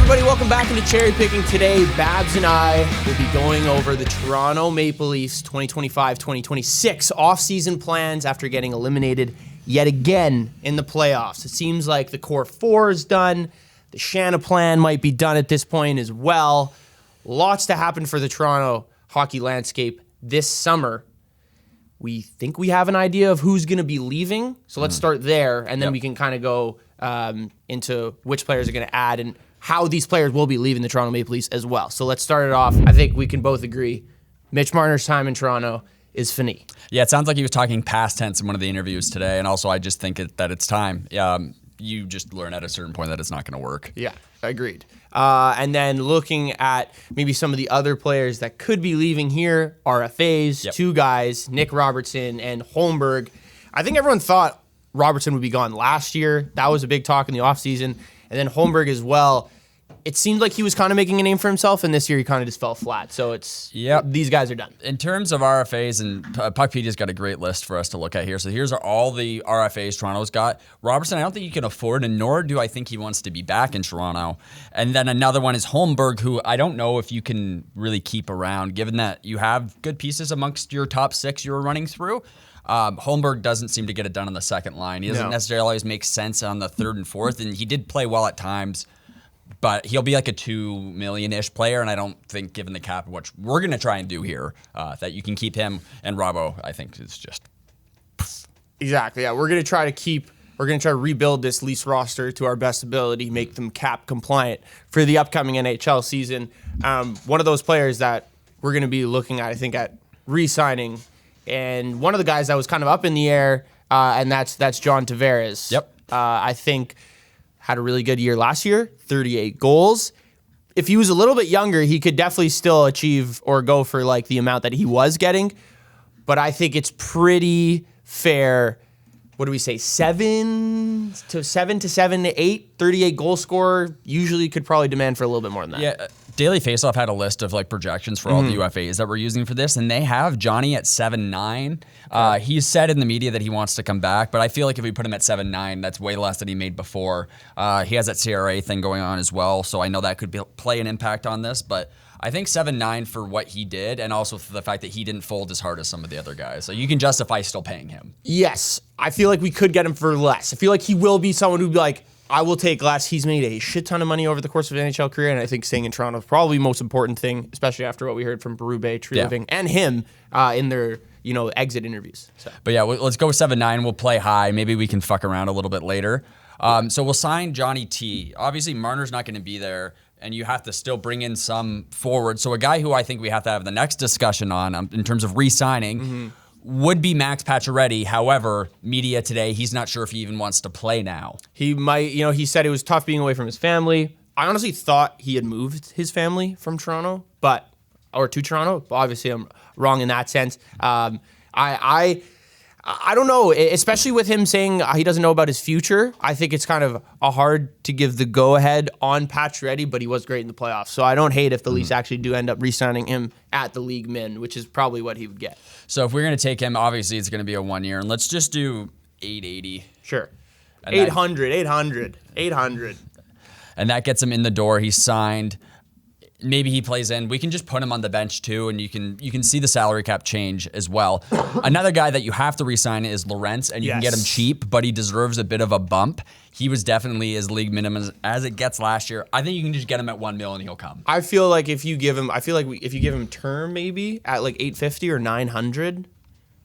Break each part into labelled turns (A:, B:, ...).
A: everybody, welcome back into Cherry Picking. Today, Babs and I will be going over the Toronto Maple Leafs 2025-2026 offseason plans after getting eliminated yet again in the playoffs. It seems like the core four is done. The Shanna plan might be done at this point as well. Lots to happen for the Toronto hockey landscape this summer. We think we have an idea of who's going to be leaving, so let's start there, and then we can kind of go into which players are going to add and how these players will be leaving the Toronto Maple Leafs as well. So let's start it off. I think we can both agree Mitch Marner's time in Toronto is fini.
B: Yeah, it sounds like he was talking past tense in one of the interviews today, and also I just think that it's time. You just learn at a certain point that it's not going to work.
A: Yeah, agreed. And then looking at maybe some of the other players that could be leaving here, RFAs, two guys, Nick Robertson and Holmberg. I think everyone thought Robertson would be gone last year. That was a big talk in the offseason. And then Holmberg as well. It seemed like he was kind of making a name for himself, and this year he kind of just fell flat. So it's these guys are done.
B: In terms of RFAs, and Puckpedia's got a great list for us to look at here. So here's all the RFAs Toronto's got. Robertson, I don't think he can afford, and nor do I think he wants to be back in Toronto. And then another one is Holmberg, who I don't know if you can really keep around, given that you have good pieces amongst your top six you were running through. Holmberg doesn't seem to get it done on the second line. He doesn't necessarily always make sense on the third and fourth, and he did play well at times. But he'll be like a $2 million-ish player, and I don't think, given the cap, what we're going to try and do here, that you can keep him. And Robbo, I think, is just...
A: Exactly, yeah. We're going to try to rebuild this Leafs roster to our best ability, make them cap compliant for the upcoming NHL season. One of those players that we're going to be looking at, I think, at re-signing, and one of the guys that was kind of up in the air, and that's John Tavares.
B: Yep.
A: I think had a really good year last year, 38 goals. If he was a little bit younger, he could definitely still achieve or go for like the amount that he was getting. But I think it's pretty fair. What do we say? 7 to 7 to 8, 38 goal scorer. Usually could probably demand for a little bit more than that.
B: Yeah. Daily Faceoff had a list of like projections for all the UFAs that we're using for this, and they have Johnny at 7.9. He's said in the media that he wants to come back, but I feel like if we put him at 7.9, that's way less than he made before. He has that CRA thing going on as well, so I know that could play an impact on this, but I think 7.9 for what he did, and also for the fact that he didn't fold as hard as some of the other guys. So you can justify still paying him.
A: Yes, I feel like we could get him for less. I feel like he will be someone who'd be like, I will take less. He's made a shit ton of money over the course of his NHL career, and I think staying in Toronto is probably the most important thing, especially after what we heard from Berube, Tree Living, and him in their exit interviews. So.
B: But yeah, let's go with 7.9. We'll play high. Maybe we can fuck around a little bit later. So we'll sign Johnny T. Obviously, Marner's not going to be there, and you have to still bring in some forward. So a guy who I think we have to have the next discussion on in terms of re-signing would be Max Pacioretty. However, media today, he's not sure if he even wants to play now.
A: He might, he said it was tough being away from his family. I honestly thought he had moved his family from Toronto, or to Toronto. But obviously, I'm wrong in that sense. I don't know, especially with him saying he doesn't know about his future. I think it's kind of hard to give the go-ahead on Pacioretty, but he was great in the playoffs. So I don't hate if the Leafs actually do end up re-signing him at the league min, which is probably what he would get.
B: So if we're going to take him, obviously it's going to be a 1 year, and let's just do 880.
A: Sure. 800.
B: And that gets him in the door. He's signed. Maybe he plays in. We can just put him on the bench too, and you can see the salary cap change as well. Another guy that you have to re-sign is Lorentz, and you can get him cheap, but he deserves a bit of a bump. He was definitely as league minimum as it gets last year. I think you can just get him at $1 million and he'll come.
A: I feel like if you give him term maybe at like 850 or 900,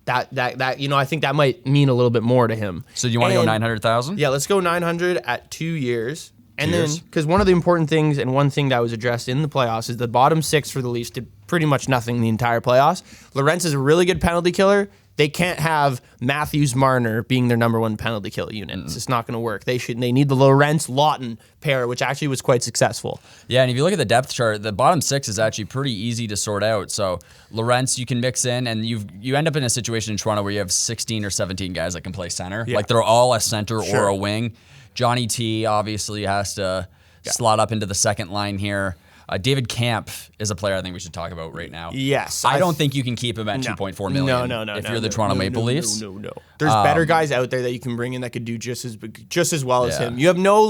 A: that I think that might mean a little bit more to him.
B: So do you want to go 900,000?
A: Yeah, let's go 900 at 2 years. And then, because one of the important things and one thing that was addressed in the playoffs is the bottom six for the Leafs did pretty much nothing the entire playoffs. Lorentz is a really good penalty killer. They can't have Matthews Marner being their number one penalty kill unit. It's just not going to work. They need the Lorentz-Lawton pair, which actually was quite successful.
B: Yeah, and if you look at the depth chart, the bottom six is actually pretty easy to sort out. So Lorentz you can mix in, and you end up in a situation in Toronto where you have 16 or 17 guys that can play center. Yeah. Like they're all a center or a wing. Johnny T obviously has to slot up into the second line here. David Camp is a player I think we should talk about right now.
A: Yes.
B: I don't think you can keep him at $2.4 million
A: no,
B: if you're the Toronto Maple Leafs.
A: No. There's better guys out there that you can bring in that could do just as well as him. You have no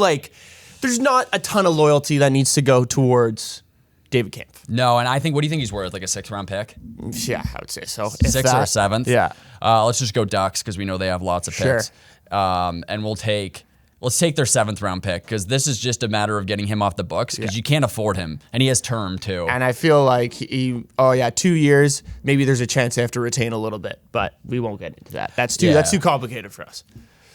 A: there's not a ton of loyalty that needs to go towards David Kampf.
B: No, and I think, what do you think he's worth? Like a 6th-round pick?
A: Yeah, I would say so.
B: Sixth or 7th?
A: Yeah.
B: Let's just go Ducks because we know they have lots of picks. And let's take their 7th-round pick because this is just a matter of getting him off the books because you can't afford him, and he has term too.
A: And I feel like 2 years. Maybe there's a chance they have to retain a little bit, but we won't get into that. That's too complicated for us.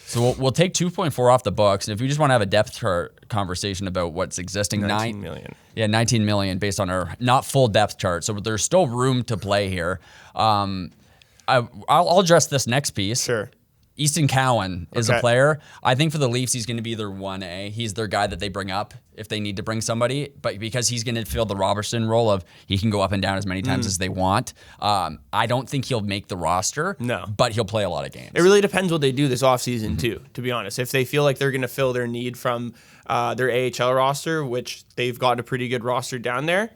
B: So we'll take 2.4 off the books, and if we just want to have a depth chart conversation about what's existing,
A: 19 million.
B: Yeah, 19 million based on our not full depth chart. So there's still room to play here. I'll address this next piece.
A: Sure.
B: Easton Cowan is a player. I think for the Leafs, he's going to be their 1A. He's their guy that they bring up if they need to bring somebody. But because he's going to fill the Robertson role of he can go up and down as many times as they want, I don't think he'll make the roster.
A: No.
B: But he'll play a lot of games.
A: It really depends what they do this offseason, too, to be honest. If they feel like they're going to fill their need from their AHL roster, which they've got a pretty good roster down there,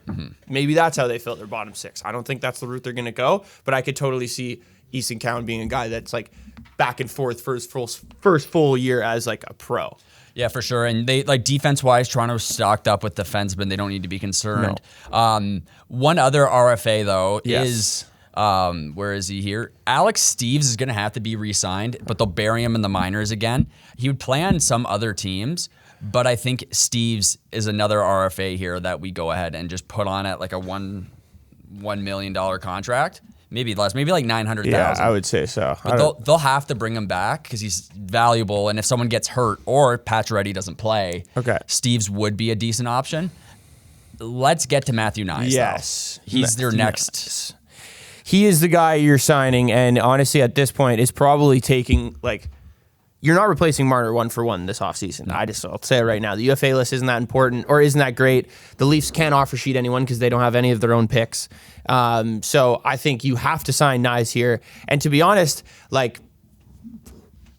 A: maybe that's how they fill their bottom 6. I don't think that's the route they're going to go, but I could totally see Easton Cowan being a guy that's like back and forth first full year as like a pro.
B: Yeah, for sure. And they like defense-wise, Toronto's stocked up with defensemen. They don't need to be concerned. No. One other RFA, though, is where is he here? Alex Steeves is going to have to be re-signed, but they'll bury him in the minors again. He would play on some other teams, but I think Steeves is another RFA here that we go ahead and just put on at like a $1 million contract. Maybe less, maybe like 900,000.
A: Yeah, I would say so.
B: But they'll have to bring him back because he's valuable. And if someone gets hurt or Pacioretty doesn't play, Steeves would be a decent option. Let's get to Matthew Nyes.
A: Yes,
B: though. He's their next.
A: He is the guy you're signing, and honestly, at this point, is probably taking like. You're not replacing Marner 1-for-1 this offseason. No. I'll say it right now. The UFA list isn't that important or isn't that great. The Leafs can't offer sheet anyone because they don't have any of their own picks. So I think you have to sign Nyes here. And to be honest, like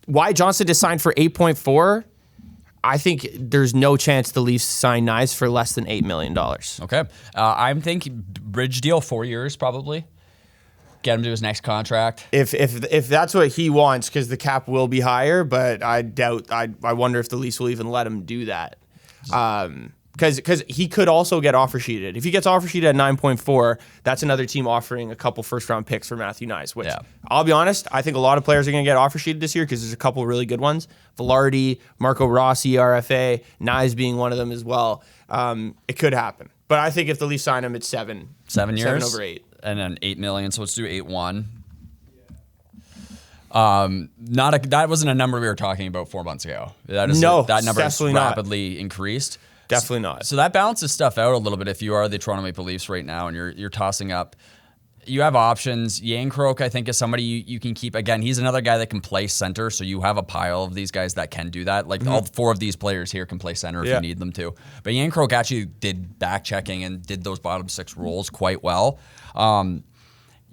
A: Wyatt Johnston is signed for 8.4. I think there's no chance the Leafs sign Nyes for less than $8 million.
B: Okay. I'm thinking bridge deal, 4 years probably. Get him to his next contract.
A: If that's what he wants, because the cap will be higher, but I doubt. I wonder if the Leafs will even let him do that. Because he could also get offer sheeted. If he gets offer sheeted at 9.4, that's another team offering a couple first-round picks for Matthew Nyes, which I'll be honest, I think a lot of players are going to get offer sheeted this year because there's a couple really good ones. Velarde, Marco Rossi, RFA, Nyes being one of them as well. It could happen. But I think if the Leafs sign him, it's 7 years? 7 over 8.
B: And then 8 million, so let's do 8.1. That wasn't a number we were talking about 4 months ago. That number has rapidly increased.
A: Definitely not.
B: So that balances stuff out a little bit if you are the Toronto Maple Leafs right now and you're tossing up. You have options. Yankrok, I think, is somebody you can keep. Again, he's another guy that can play center, so you have a pile of these guys that can do that. Like all 4 of these players here can play center if you need them to. But Yankrok actually did back checking and did those bottom 6 roles quite well.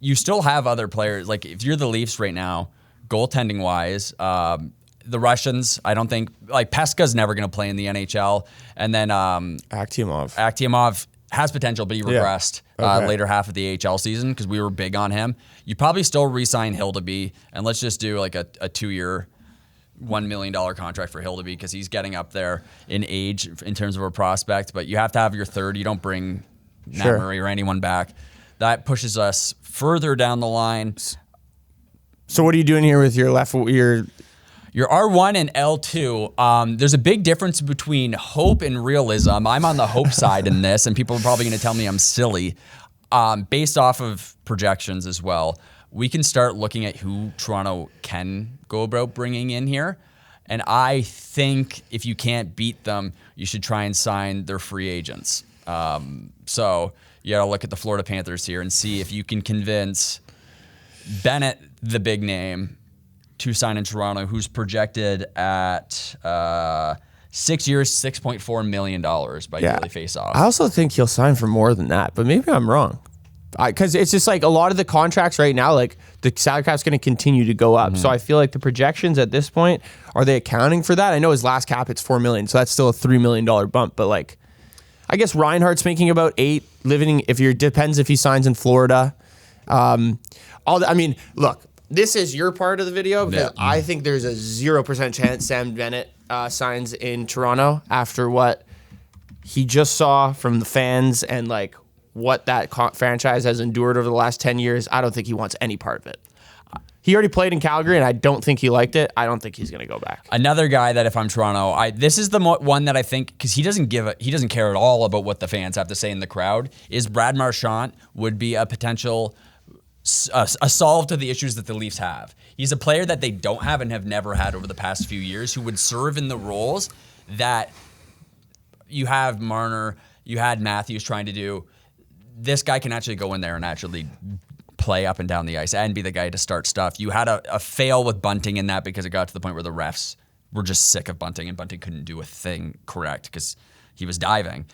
B: You still have other players. Like if you're the Leafs right now, goaltending wise, the Russians, I don't think, like Peska's never going to play in the NHL. And then Akhtiamov has potential, but he regressed later half of the AHL season because we were big on him. You probably still re-sign Hildeby, and let's just do like a 2-year, $1 million contract for Hildeby because he's getting up there in age in terms of a prospect. But you have to have your third. You don't bring Matt Murray or anyone back. That pushes us further down the line.
A: So what are you doing here with your
B: Your R1 and L2, there's a big difference between hope and realism. I'm on the hope side in this, and people are probably going to tell me I'm silly. Based off of projections as well, we can start looking at who Toronto can go about bringing in here. And I think if you can't beat them, you should try and sign their free agents. So you got to look at the Florida Panthers here and see if you can convince Bennett, the big name, to sign in Toronto, who's projected at 6 years, $6.4 million by yearly face-off.
A: I also think he'll sign for more than that, but maybe I'm wrong. Because it's just like a lot of the contracts right now, like the salary cap's going to continue to go up. So I feel like the projections at this point, are they accounting for that? I know his last cap, it's $4 million, so that's still a $3 million bump. But like, I guess Reinhardt's making about 8, depends if he signs in Florida. Look, this is your part of the video because I think there's a 0% chance Sam Bennett signs in Toronto after what he just saw from the fans and like what that franchise has endured over the last 10 years, I don't think he wants any part of it. He already played in Calgary, and I don't think he liked it. I don't think he's going to go back.
B: Another guy that if I'm Toronto, this is the one that I think, because he doesn't care at all about what the fans have to say in the crowd, is Brad Marchand would be a potential a solve to the issues that the Leafs have. He's a player that they don't have and have never had over the past few years who would serve in the roles that you have Marner, you had Matthews trying to do. This guy can actually go in there and actually play up and down the ice and be the guy to start stuff. You had a fail with Bunting in that because it got to the point where the refs were just sick of Bunting and Bunting couldn't do a thing correct because he was diving.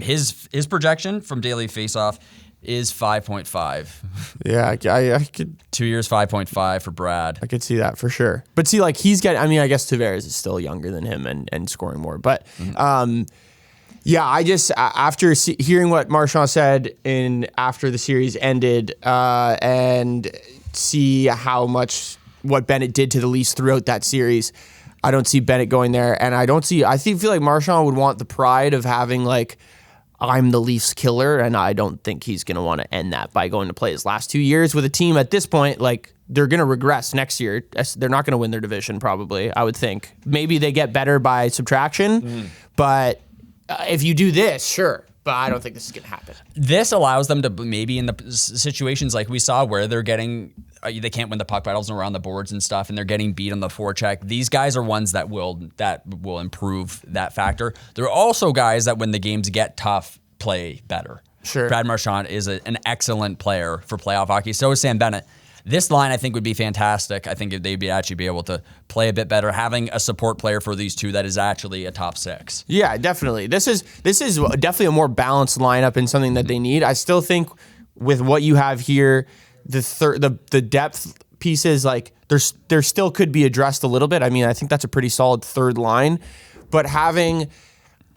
B: His projection from Daily Faceoff is 5.5.
A: Yeah, I could.
B: 2 years, 5.5 for Brad.
A: I could see that for sure. But see, like he's getting. I mean, I guess Tavares is still younger than him and scoring more. But yeah, I just after hearing what Marchand said after the series ended, and see how much what Bennett did to the Leafs throughout that series, I don't see Bennett going there, and I feel like Marchand would want the pride of having like, I'm the Leafs killer, and I don't think he's going to want to end that by going to play his last 2 years with a team at this point. Like, they're going to regress next year. They're not going to win their division, probably, I would think. Maybe they get better by subtraction, but if you do this, sure. But I don't think this is going to happen.
B: This allows them to maybe in the situations like we saw where they're getting, they can't win the puck battles around the boards and stuff, and they're getting beat on the forecheck. These guys are ones that will improve that factor. There are also guys that when the games get tough, play better.
A: Sure.
B: Brad Marchand is an excellent player for playoff hockey. So is Sam Bennett. This line, I think, would be fantastic. I think they'd actually be able to play a bit better. Having a support player for these two that is actually a top six.
A: Yeah, definitely. This is definitely a more balanced lineup and something that they need. I still think with what you have here, the depth pieces, like there still could be addressed a little bit. I mean, I think that's a pretty solid third line, but having,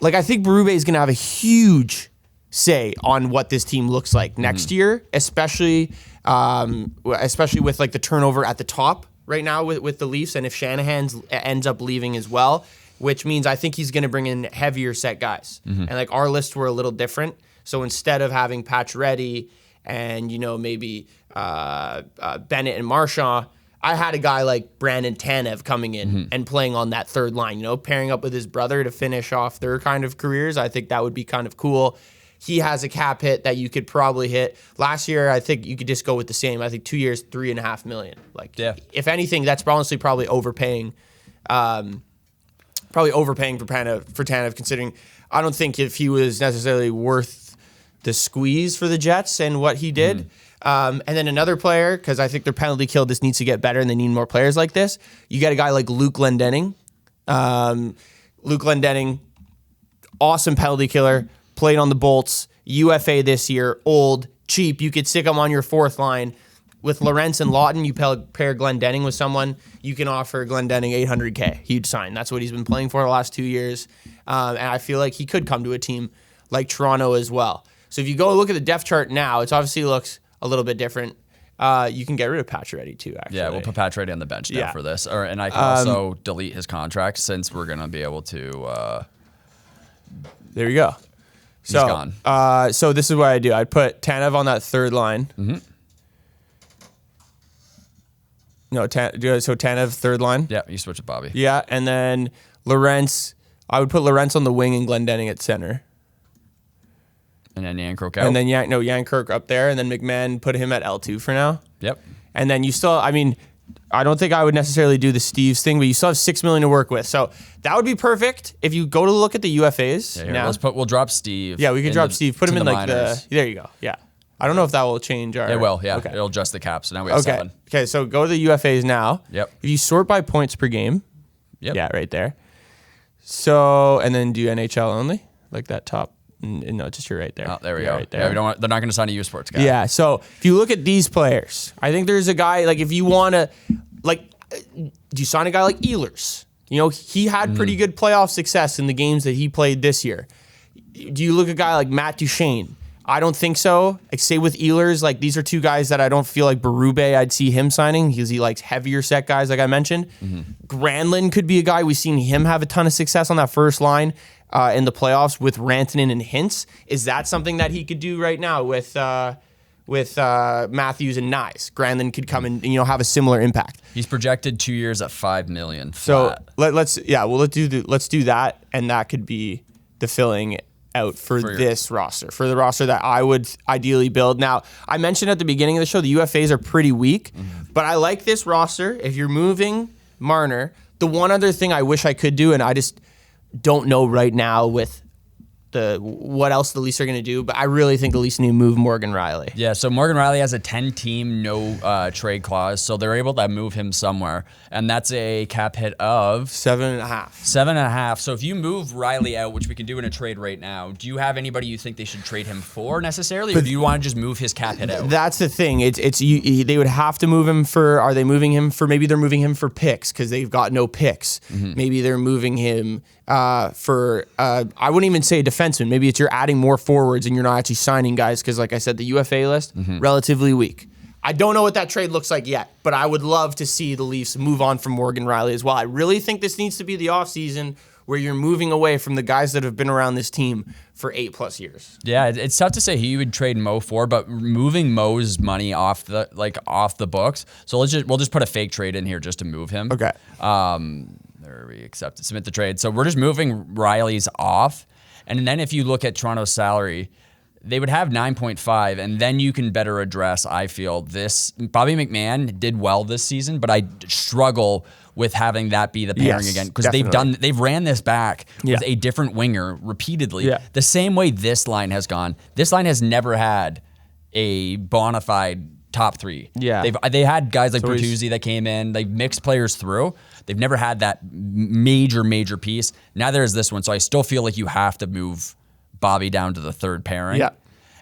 A: like, I think Berube is going to have a huge say on what this team looks like next year, especially with like the turnover at the top right now with the Leafs, and if Shanahan ends up leaving as well, which means I think he's going to bring in heavier set guys. And like our lists were a little different, so instead of having Pacioretty and maybe Bennett and Marchand, I had a guy like Brandon Tanev coming in and playing on that third line, pairing up with his brother to finish off their kind of careers. I think that would be kind of cool. He has a cap hit that you could probably hit. Last year, I think you could just go with the same. I think 2 years, $3.5 million. Like, if anything, that's honestly probably overpaying. For Tanev, considering I don't think if he was necessarily worth the squeeze for the Jets and what he did. And then another player, because I think their penalty kill just needs to get better and they need more players like this. You got a guy like Luke Glendening. Luke Glendening, awesome penalty killer. Played on the Bolts, UFA this year, old, cheap. You could stick him on your fourth line. With Lorentz and Lawton, you pair Glendening with someone, you can offer Glendening $800K. He'd sign. That's what he's been playing for the last 2 years. And I feel like he could come to a team like Toronto as well. So if you go look at the depth chart now, it obviously looks a little bit different. You can get rid of Pacioretty too, actually.
B: Yeah, we'll put Pacioretty on the bench now for this. And I can also delete his contract since we're going to be able to...
A: There you go.
B: He's gone.
A: So this is what I do. I'd put Tanev on that third line. No, so Tanev third line.
B: Yeah, you switch with Bobby.
A: Yeah, and then Lorentz. I would put Lorentz on the wing and Glendening at center.
B: And then Yankirk out.
A: And then Yankirk up there, and then McMahon, put him at L2 for now.
B: Yep. And
A: then you still, I mean, I don't think I would necessarily do the Steves thing, but you still have $6 million to work with. So that would be perfect if you go to look at the UFAs.
B: Yeah, we'll drop Steve.
A: Yeah, we can drop Steve. Put him in like
B: minors.
A: there you go. Yeah. I don't know if that will change our...
B: It will, yeah.
A: Okay.
B: It'll adjust the cap. So now we have 7.
A: Okay, so go to the UFAs now.
B: Yep.
A: If you sort by points per game.
B: Yep.
A: Yeah, right there. So, and then do NHL only, like that top. No, just you're right there.
B: Oh, there we go.
A: Right there.
B: Yeah, they're not going to sign a U Sports guy.
A: Yeah, so if you look at these players, I think there's a guy, like if you want to, like, do you sign a guy like Ehlers? He had pretty good playoff success in the games that he played this year. Do you look at a guy like Matt Duchene? I don't think so. Like, say with Ehlers, like these are two guys that I don't feel like Berube, I'd see him signing because he likes heavier set guys, like I mentioned. Granlund could be a guy. We've seen him have a ton of success on that first line in the playoffs with Rantanen and Hintz. Is that something that he could do right now with Matthews and Nyes? Granlund could come and have a similar impact.
B: He's projected 2 years at $5 million.
A: So let's do that, and that could be the filling out for this roster, for the roster that I would ideally build. Now, I mentioned at the beginning of the show, the UFAs are pretty weak, but I like this roster. If you're moving Marner, the one other thing I wish I could do, and I just don't know right now with what else the Leafs are going to do, but I really think the Leafs need to move Morgan Rielly.
B: Yeah, so Morgan Rielly has a 10-team no trade clause, so they're able to move him somewhere, and that's a cap hit of
A: 7.5.
B: 7.5. So if you move Rielly out, which we can do in a trade right now, do you have anybody you think they should trade him for necessarily, or do you want to just move his cap hit out?
A: That's the thing. They would have to move him for. Are they moving him for? Maybe they're moving him for picks because they've got no picks. Maybe they're moving him for. I wouldn't even say a defenseman. Maybe it's you're adding more forwards and you're not actually signing guys because, like I said, the UFA list relatively weak. I don't know what that trade looks like yet, but I would love to see the Leafs move on from Morgan Rielly as well. I really think this needs to be the offseason where you're moving away from the guys that have been around this team for 8+ years.
B: Yeah, it's tough to say who you would trade Mo for, but moving Mo's money off the books. So we'll just put a fake trade in here just to move him.
A: Okay.
B: There we submit the trade. So we're just moving Rielly's off, and then if you look at Toronto's salary, they would have 9.5, and then you can better address, I feel, this. Bobby McMahon did well this season, but I struggle with having that be the pairing again because they've ran this back with a different winger repeatedly. The same way this line has gone. This line has never had a bona fide top three. They had guys like Bertuzzi that came in. They mixed players through. They've never had that major piece. Now there's this one, so I still feel like you have to move Bobby down to the third pairing.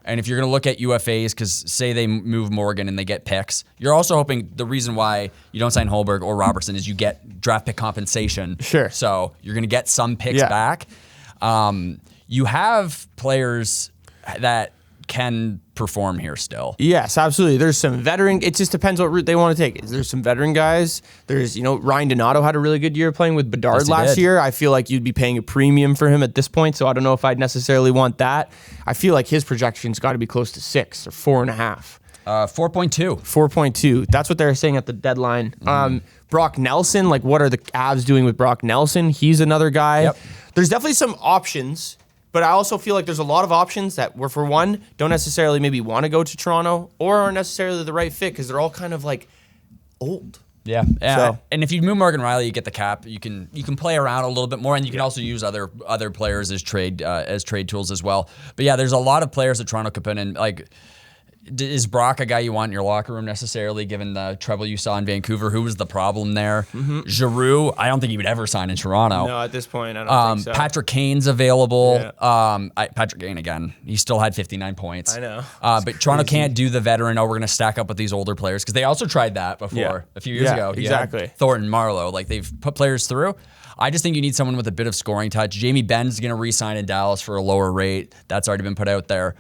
B: And if you're going to look at UFAs, because say they move Morgan and they get picks, you're also hoping the reason why you don't sign Holberg or Robertson is you get draft pick compensation.
A: Sure.
B: So you're going to get some picks back. You have players that can perform here still.
A: Yes, absolutely. There's some veteran. It just depends what route they want to take. There's some veteran guys. There's, Ryan Donato had a really good year playing with Bedard last year. I feel like you'd be paying a premium for him at this point, so I don't know if I'd necessarily want that. I feel like his projection's got to be close to 6 or 4.5.
B: 4.2.
A: 4.2. That's what they're saying at the deadline. Brock Nelson, like what are the Avs doing with Brock Nelson? He's another guy. There's definitely some options. But I also feel like there's a lot of options that were, for one, don't necessarily maybe want to go to Toronto or aren't necessarily the right fit because they're all kind of like old.
B: Yeah. So, and if you move Morgan Rielly, you get the cap. You can play around a little bit more, and you can also use other players as trade tools as well. But yeah, there's a lot of players that Toronto could put in. Like, is Brock a guy you want in your locker room necessarily, given the trouble you saw in Vancouver? Who was the problem there? Giroux, I don't think he would ever sign in Toronto.
A: No, at this point, I don't think so.
B: Patrick Kane's available. Patrick Kane, again, he still had 59 points.
A: I know.
B: But Toronto can't do the veteran, we're going to stack up with these older players, because they also tried that before a few years ago.
A: Exactly.
B: Thornton, Marlowe, like they've put players through. I just think you need someone with a bit of scoring touch. Jamie Benn's going to re-sign in Dallas for a lower rate. That's already been put out there.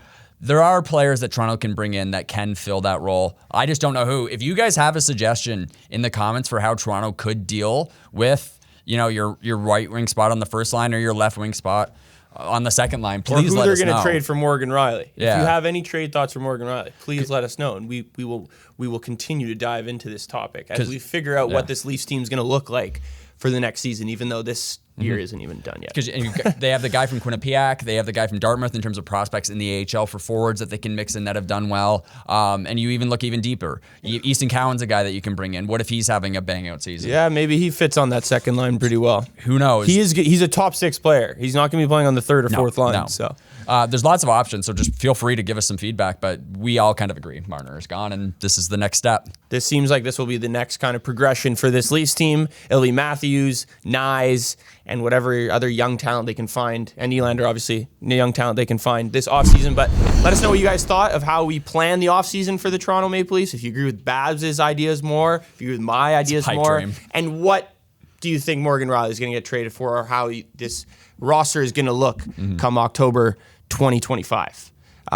B: There are players that Toronto can bring in that can fill that role. I just don't know who. If you guys have a suggestion in the comments for how Toronto could deal with, your right wing spot on the first line or your left wing spot on the second line, please let us know.
A: Or who they're going to trade for Morgan Rielly.
B: Yeah.
A: If you have any trade thoughts for Morgan Rielly, please let us know, and we will continue to dive into this topic as we figure out what this Leafs team is going to look like for the next season, even though this year isn't even done yet.
B: Because they have the guy from Quinnipiac, they have the guy from Dartmouth in terms of prospects in the AHL for forwards that they can mix in that have done well. And you even look even deeper. Easton Cowan's a guy that you can bring in. What if he's having a bang out season?
A: Yeah, maybe he fits on that second line pretty well.
B: Who knows?
A: He's a top 6 player. He's not going to be playing on the third or fourth line.
B: No.
A: So
B: there's lots of options, so just feel free to give us some feedback, but we all kind of agree. Marner is gone, and this is the next step.
A: This seems like this will be the next kind of progression for this Leafs team. It'll be Matthews, Nyes, and whatever other young talent they can find, and Nylander, obviously, young talent they can find this offseason. But let us know what you guys thought of how we plan the offseason for the Toronto Maple Leafs. If you agree with Babs' ideas more, if you agree with my ideas more,
B: dream.
A: And what do you think Morgan Rielly is going to get traded for, or how this roster is going to look come October 2025?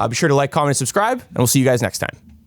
A: Be sure to like, comment, and subscribe, and we'll see you guys next time.